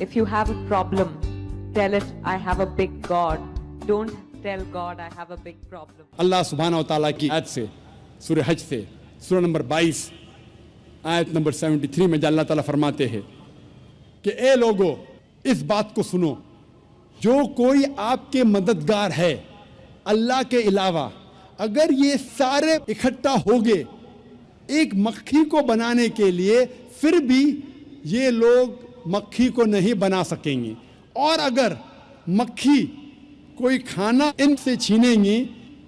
If you have a problem, tell it, I have a big God. Don't tell God, I have a big problem. अल्लाह सुब्हानहू व तआला की आयत से सूरह हज से सूरह नंबर 22 आयत नंबर 73 में अल्लाह ताला फरमाते हैं कि ए लोगो इस बात को सुनो, जो कोई आपके मददगार है अल्लाह के अलावा, अगर ये सारे इकट्ठा हो गए एक मक्खी को बनाने के लिए, फिर भी ये लोग मक्खी को नहीं बना सकेंगे। और अगर मक्खी कोई खाना इनसे छीनेंगी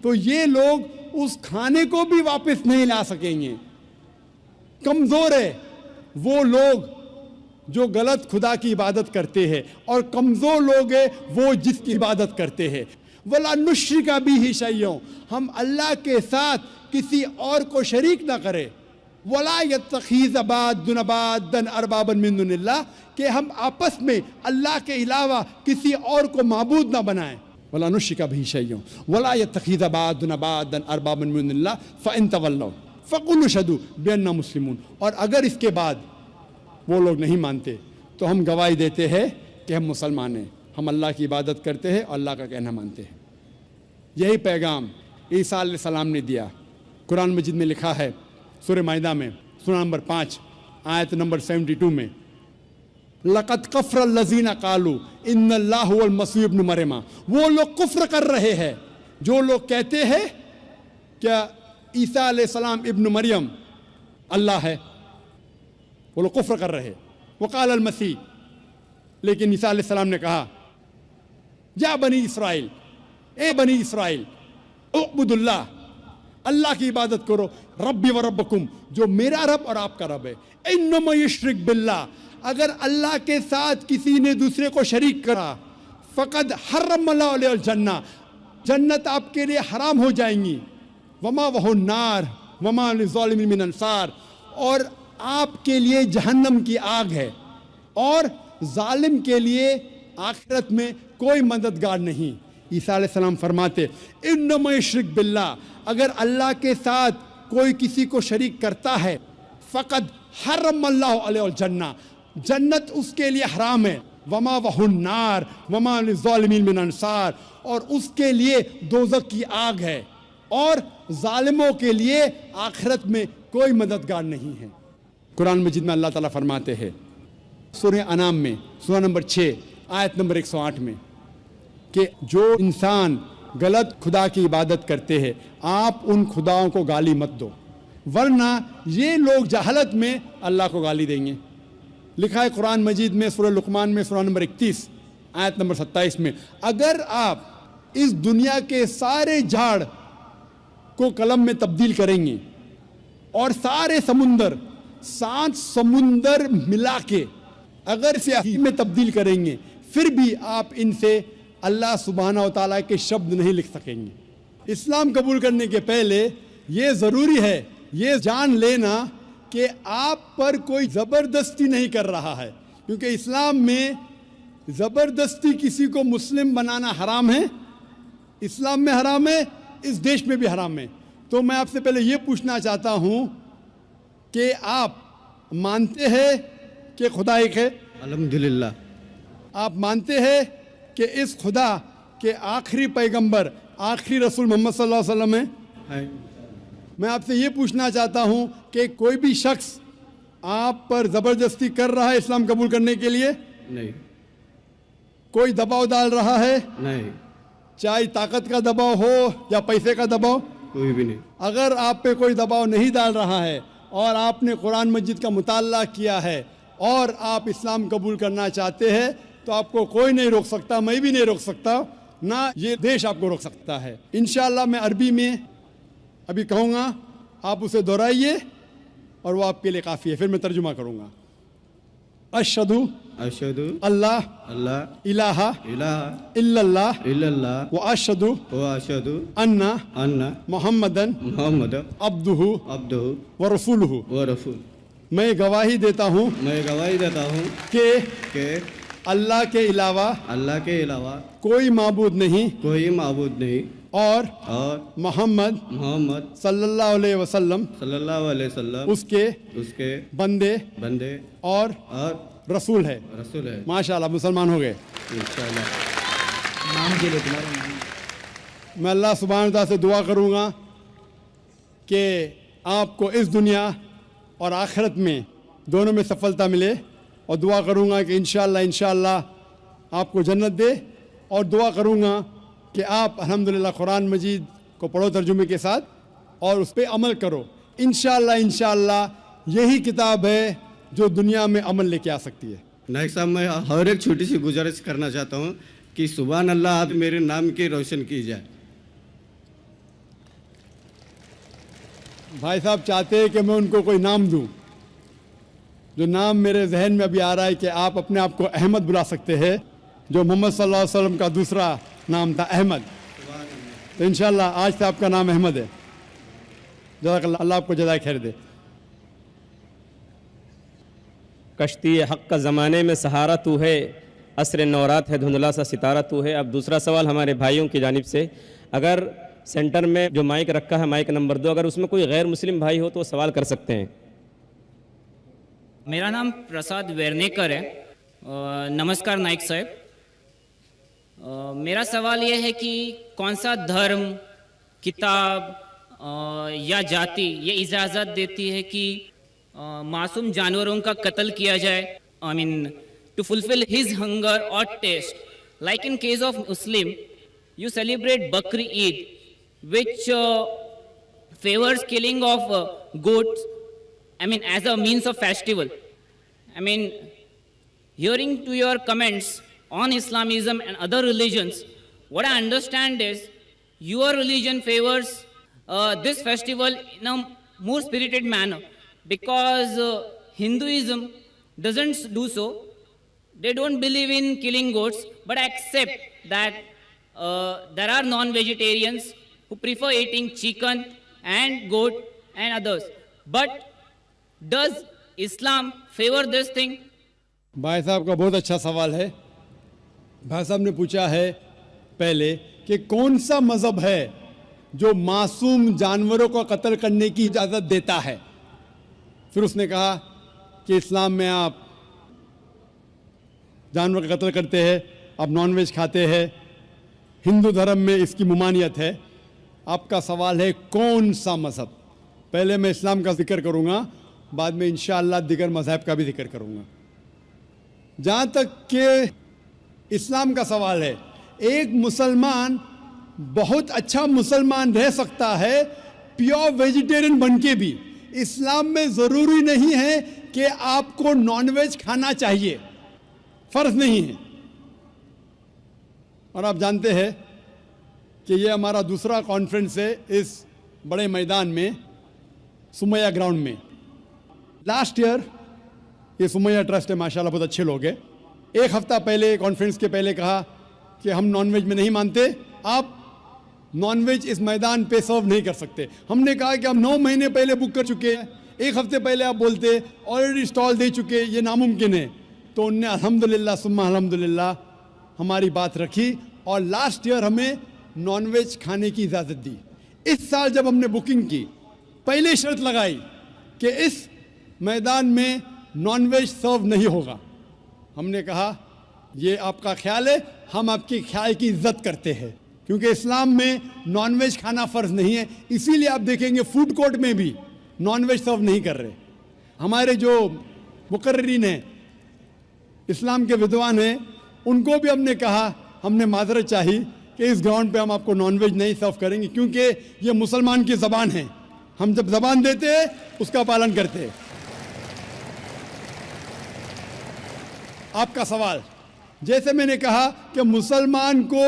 तो ये लोग उस खाने को भी वापस नहीं ला सकेंगे। कमज़ोर है वो लोग जो गलत खुदा की इबादत करते हैं, और कमज़ोर लोग हैं वो जिसकी इबादत करते हैं। वला नुश्रिका बिही शैय्यन, हम अल्लाह के साथ किसी और को शरीक ना करें। वला यत्तखिज़ बादुन बादन अरबाबन मिन दुनिल्लाह, कि हम आपस में अल्लाह के अलावा किसी और को माबूद ना बनाएं। वला नुश्रिका बिही शैय्यन वला यत्तखिज़ बादुन बादन अरबाबन मिन दुनिल्लाह फ़इन तवल्लव फ़क़ुलू अशहदू बिअन्ना मुस्लिमून। और अगर इसके बाद वो लोग नहीं मानते तो हम गवाही देते हैं कि हम मुसलमान हैं, हम अल्लाह की इबादत करते हैं और अल्लाह का कहना मानते हैं। यही पैगाम ईसा अलैहिस्सलाम ने दिया। कुरान मजीद में लिखा है सूरह माइदा में सूरह नंबर 5 आयत नंबर 72 में, लक़द कफ़र लज़ीना क़ालू इन्नल्लाह हुवल मसीह इब्न मरियम, वो लोग कुफ्र कर रहे हैं जो लोग कहते हैं क्या ईसा अलैहिस्सलाम इब्न मरियम अल्लाह है, वो लोग कुफ्र कर रहे हैं। वक़ाल अल मसीह, लेकिन ईसा अलैहिस्सलाम ने कहा या बनी इसराइल, ए बनी इसराइल उअबुदुल्लाह, अल्लाह की इबादत करो, रब्बी व रब्बकुम, जो मेरा रब और आपका रब है। इन्नमा युश्रिक बिल्लाह, अगर अल्लाह के साथ किसी ने दूसरे को शरीक करा, फ़क़द हर्रमल्लाहु अलैहिल जन्नह, जन्नत आपके लिए हराम हो जाएंगी। वमा वहुन नार वमा लिज़ालिमीन मिन अंसार, और आपके लिए जहन्नम की आग है और जालिम के लिए आखिरत में कोई मददगार नहीं। ईसा अलैहिस्सलाम फरमाते इन्नमा युश्रिक बिल्लाह, अगर अल्लाह के साथ कोई किसी को शरीक करता है, फ़क़द हर्रमल्लाहु अलैहिल जन्नह, जन्नत उसके लिए हराम है। वमा वहुन नार वमा लिज़ालिमीन मिन अंसार, और उसके लिए दोज़ख की आग है और जालिमों के लिए आखिरत में कोई मददगार नहीं है। कुरान मजीद में अल्लाह ताला फरमाते हैं सूरह अनाम में सूरह नंबर 6 आयत नंबर 108 में कि जो इंसान गलत खुदा की इबादत करते हैं आप उन खुदाओं को गाली मत दो, वरना ये लोग जहालत में अल्लाह को गाली देंगे। लिखा है कुरान मजीद में सूरह लुक़मान में सूरह नंबर 31 आयत नंबर 27 में, अगर आप इस दुनिया के सारे झाड़ को कलम में तब्दील करेंगे और सारे समुंदर 7 समुंदर मिला के अगर स्याही में तब्दील करेंगे, फिर भी आप इनसे अल्लाह सुब्हानहू व तआला के शब्द नहीं लिख सकेंगे। इस्लाम कबूल करने के पहले ये ज़रूरी है ये जान लेना कि आप पर कोई ज़बरदस्ती नहीं कर रहा है, क्योंकि इस्लाम में ज़बरदस्ती किसी को मुस्लिम बनाना हराम है, इस्लाम में हराम है, इस देश में भी हराम है। तो मैं आपसे पहले ये पूछना चाहता हूँ कि आप मानते हैं कि खुदा एक है? अल्हम्दुलिल्लाह। आप मानते हैं कि इस खुदा के आखिरी पैगंबर आखिरी रसूल मोहम्मद सल्लल्लाहु अलैहि वसल्लम हैं? मैं आपसे ये पूछना चाहता हूँ कि कोई भी शख्स आप पर ज़बरदस्ती कर रहा है इस्लाम कबूल करने के लिए? नहीं। कोई दबाव डाल रहा है? नहीं। चाहे ताकत का दबाव हो या पैसे का दबाव? कोई भी नहीं। अगर आप पे कोई दबाव नहीं डाल रहा है और आपने कुरान मजीद का मुताला किया है और आप इस्लाम कबूल करना चाहते हैं, तो आपको कोई नहीं रोक सकता, मैं भी नहीं रोक सकता, ना ये देश आपको रोक सकता है। इंशाअल्लाह मैं अरबी में अभी कहूँगा, आप उसे दोहराइए और वो आपके लिए काफ़ी है, फिर मैं तर्जुमा करूँगा। अशहदु अशहदु अल्लाह अल्लाह इलाहा इलाहा इल्लल्लाह इल्लल्लाह व अशहदु व अशहदु अन्ना अन्ना मुहम्मदन मुहम्मद अब्दुहु अब्दुहु व रसूलुहु, व रसूल। मैं गवाही देता हूँ मैं गवाही देता हूँ कि अल्लाह के अलावा अल्लाह के अलावा कोई माबूद नहीं कोई माबूद नहीं और मोहम्मद सल्लल्लाहु अलैहि वसल्लम उसके बंदे बंदे और रसूल है। रसूल है। माशाल्लाह, मुसलमान हो गए इंशाल्लाह। नाम के लिए तुम्हारा नाम। मैं अल्लाह सुब्हानहू तआला से दुआ करूँगा कि आपको इस दुनिया और आखिरत में दोनों में सफलता मिले, और दुआ करूँगा कि इंशाअल्लाह आपको जन्नत दे, और दुआ करूँगा कि आप अल्हम्दुलिल्लाह कुरान मजीद को पढ़ो तर्जुमे के साथ और उस पर अमल करो। इंशाअल्लाह यही किताब है जो दुनिया में अमल लेके आ सकती है। नाइक साहब, मैं हर एक छोटी सी गुजारिश करना चाहता हूँ कि सुभान अल्लाह आप मेरे नाम की रोशन की जाए। भाई साहब चाहते हैं कि मैं उनको कोई नाम दूं, जो नाम मेरे जहन में अभी आ रहा है कि आप अपने आप को अहमद बुला सकते हैं, जो मोहम्मद सल्लल्लाहु अलैहि वसल्लम का दूसरा नाम था अहमद। तो इंशाअल्लाह आज से आपका नाम अहमद है। जज़ाकल्लाह, अल्लाह आपको जज़ाए खैर दे। कश्ती हक़ का ज़माने में सहारा तू है, असर नौरात है धुंधला सा सितारा तू है। अब दूसरा सवाल हमारे भाइयों की जानिब से, अगर सेंटर में जो माइक रखा है माइक नंबर 2, अगर उसमें कोई गैर मुस्लिम भाई हो तो वो सवाल कर सकते हैं। मेरा नाम प्रसाद वेरनेकर है। नमस्कार नाइक साहब। मेरा सवाल यह है कि कौन सा धर्म, किताब या जाति ये इजाज़त देती है कि मासूम जानवरों का कत्ल किया जाए, I mean to fulfil his hunger और taste. Like in case of Muslim, you celebrate Bakri Eid, which favors killing of goats, I mean, as a means of festival. I mean, hearing to your comments on Islamism and other religions, what I understand is your religion favors this festival in a more spirited manner, because Hinduism doesn't do so. They don't believe in killing goats, but accept that there are non-vegetarians who prefer eating chicken and goat and others. But does Islam favor this thing? भाई साहब का बहुत अच्छा सवाल है। भाई साहब ने पूछा है पहले कि कौन सा मज़हब है जो मासूम जानवरों को कत्ल करने की इजाज़त देता है। फिर उसने कहा कि इस्लाम में आप जानवर का कत्ल करते हैं, आप नॉनवेज खाते हैं, हिंदू धर्म में इसकी ममानियत है। आपका सवाल है कौन सा मज़हब। पहले मैं इस्लाम का जिक्र करूँगा, बाद में इंशाअल्लाह दिगर मज़हब का भी जिक्र करूँगा। जहाँ तक कि इस्लाम का सवाल है, एक मुसलमान बहुत अच्छा मुसलमान रह सकता है प्योर वेजिटेरियन बन के भी। इस्लाम में ज़रूरी नहीं है कि आपको नॉनवेज खाना चाहिए, फ़र्ज़ नहीं है। और आप जानते हैं कि ये हमारा दूसरा कॉन्फ्रेंस है इस बड़े मैदान में, सुमैया ग्राउंड में। लास्ट ईयर ये सुमैया ट्रस्ट है, माशाल्लाह बहुत अच्छे लोग हैं। एक हफ़्ता पहले कॉन्फ्रेंस के पहले कहा कि हम नॉनवेज में नहीं मानते, आप नॉनवेज इस मैदान पे सर्व नहीं कर सकते। हमने कहा कि हम 9 महीने पहले बुक कर चुके हैं, एक हफ़्ते पहले आप बोलते ऑलरेडी स्टॉल दे चुके, ये नामुमकिन है। तो उनने अल्हम्दुलिल्लाह सुम्मा अल्हम्दुलिल्लाह हमारी बात रखी और लास्ट ईयर हमें नॉनवेज खाने की इजाज़त दी। इस साल जब हमने बुकिंग की, पहले शर्त लगाई कि इस मैदान में नॉनवेज सर्व नहीं होगा। हमने कहा ये आपका ख्याल है, हम आपके ख्याल की इज्जत करते हैं, क्योंकि इस्लाम में नॉनवेज खाना फ़र्ज़ नहीं है। इसीलिए आप देखेंगे फूड कोर्ट में भी नॉनवेज सर्व नहीं कर रहे। हमारे जो मुकर्रिरीन हैं, इस्लाम के विद्वान हैं, उनको भी हमने कहा, हमने माजरत चाही कि इस ग्राउंड पे हम आपको नॉनवेज नहीं सर्व करेंगे, क्योंकि ये मुसलमान की ज़बान है। हम जब ज़बान देते हैं उसका पालन करते हैं। आपका सवाल, जैसे मैंने कहा कि मुसलमान को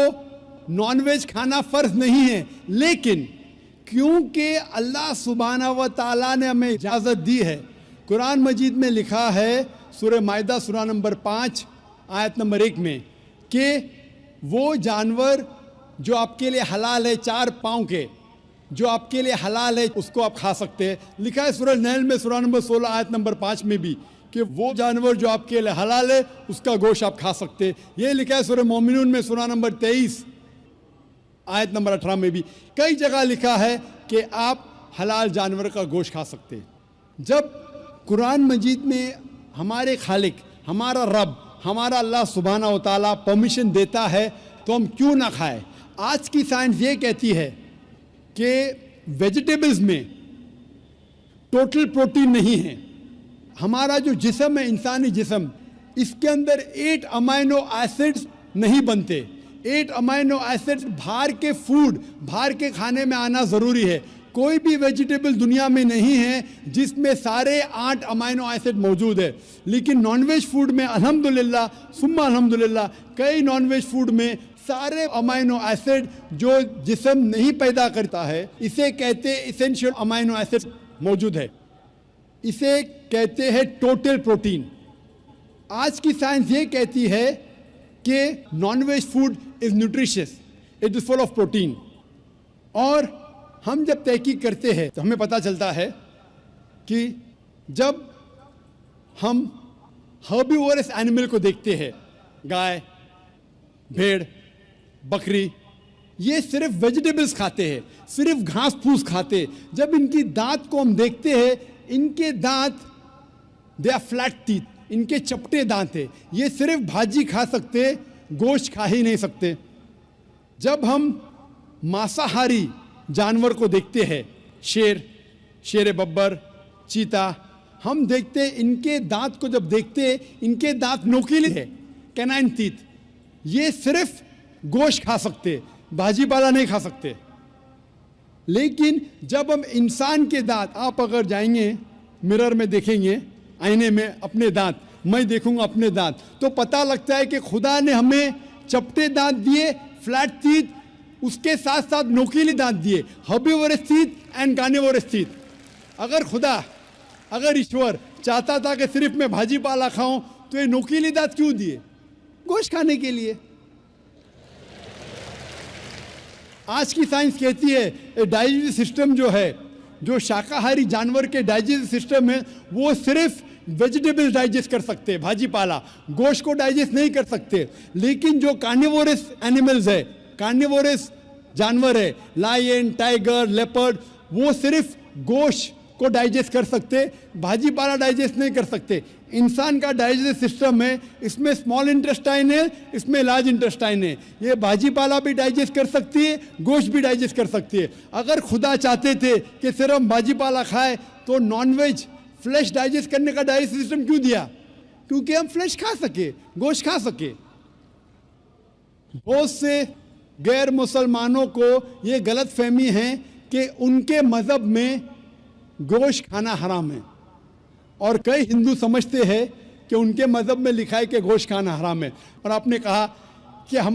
नॉनवेज खाना फ़र्ज नहीं है, लेकिन क्योंकि अल्लाह सुब्हानहू व तआला ने हमें इजाज़त दी है, कुरान मजीद में लिखा है सूरह माइदा सूरा नंबर 5 आयत नंबर 1 में कि वो जानवर जो आपके लिए हलाल है, 4 पाँव के, जो आपके लिए हलाल है उसको आप खा सकते हैं। लिखा है सूरह नहल में सूरा नंबर 16 आयत नंबर 5 में भी कि वो जानवर जो आपके लिए हलाल है उसका गोश्त आप खा सकते हैं। ये लिखा है सूरह मोमिनून में सूरा नंबर 23 आयत नंबर 18 में भी। कई जगह लिखा है कि आप हलाल जानवर का गोश्त खा सकते हैं। जब कुरान मजीद में हमारे खालिक, ہمارا رب ہمارا اللہ سبحانہ و تعالیٰ پرمیشن دیتا ہے تو ہم کیوں نہ کھائیں. آج کی سائنس یہ کہتی ہے کہ ویجیٹیبلز میں ٹوٹل پروٹین نہیں ہے. ہمارا جو جسم ہے انسانی جسم, اس کے اندر 8 امائنو ایسڈز نہیں بنتے. 8 امائنو ایسڈز باہر کے فوڈ, باہر کے کھانے میں آنا ضروری ہے. کوئی بھی ویجیٹیبل دنیا میں نہیں ہے جس میں سارے 8 امائنو ایسڈ موجود ہے. لیکن نان ویج فوڈ میں الحمدللہ ثم الحمدللہ کئی نان ویج فوڈ میں سارے امائنو ایسڈ جو جسم نہیں پیدا کرتا ہے, اسے کہتے ایسینشیل امائنو ایسڈ موجود ہے. اسے کہتے ہیں ٹوٹل پروٹین. آج کی سائنس یہ کہتی ہے کہ non veg food is nutritious, it is full of protein. اور ہم جب تحقیق کرتے ہیں تو ہمیں پتہ چلتا ہے کہ جب ہم ہربیورس اینیمل کو دیکھتے ہیں, گائے, بھیڑ, بکری, یہ صرف ویجیٹیبلز کھاتے ہیں, صرف گھاس پھوس کھاتے. جب ان کی دانت کو ہم دیکھتے ہیں, ان کے دانت دے آر فلیٹ ٹیتھ, ان کے چپٹے دانت ہیں. یہ صرف بھاجی کھا سکتے, گوشت کھا ہی نہیں سکتے. جب ہم مانساہاری جانور کو دیکھتے ہیں, شیر ببر, چیتا, ہم دیکھتے ہیں ان کے دانت کو جب دیکھتے ہیں, ان کے دانت نوکیلے ہیں, کینائن تیت. یہ صرف گوشت کھا سکتے, بھاجی پالا نہیں کھا سکتے. لیکن جب ہم انسان کے دانت, آپ اگر جائیں گے مرر میں دیکھیں گے, آئینے میں اپنے دانت, میں دیکھوں گا اپنے دانت, تو پتہ لگتا ہے کہ خدا نے ہمیں چپٹے دانت دیے, فلیٹ تیت, اس کے ساتھ ساتھ نوکیلی دانت دیے, ہربیورس تیت اینڈ کارنیورس تیت. اگر ایشور چاہتا تھا کہ صرف میں بھاجی پالا کھاؤں تو یہ نوکیلی دانت کیوں دیے؟ گوشت کھانے کے لیے. آج کی سائنس کہتی ہے ڈائجسٹو سسٹم جو ہے, جو شاکاہاری جانور کے ڈائجسٹو سسٹم ہے, وہ صرف ویجیٹیبل ڈائجسٹ کر سکتے, بھاجی پالا, گوشت کو ڈائجسٹ نہیں کر سکتے. لیکن جو کارنیورس اینیملز ہے, کارنیورس جانور ہے, لائن, ٹائیگر, لیپرڈ, وہ صرف گوشت کو ڈائجسٹ کر سکتے, بھاجی پالا ڈائجسٹ نہیں کر سکتے. انسان کا ڈائجسٹ سسٹم ہے, اس میں اسمال انٹسٹائن ہے, اس میں لارج انٹسٹائن ہے. یہ بھاجی پالا بھی ڈائجسٹ کر سکتی ہے, گوشت بھی ڈائجسٹ کر سکتی ہے. اگر خدا چاہتے تھے کہ صرف ہم بھاجی پالا کھائے تو نان ویج فلیش ڈائجسٹ کرنے کا ڈائجسٹ سسٹم کیوں دیا؟ کیونکہ ہم فلیش کھا سکے, گوشت کھا سکے. بہت سے غیر مسلمانوں کو یہ غلط فہمی ہے کہ ان کے مذہب میں گوشت کھانا حرام ہے, اور کئی ہندو سمجھتے ہیں کہ ان کے مذہب میں لکھا ہے کہ گوشت کھانا حرام ہے. اور آپ نے کہا کہ ہم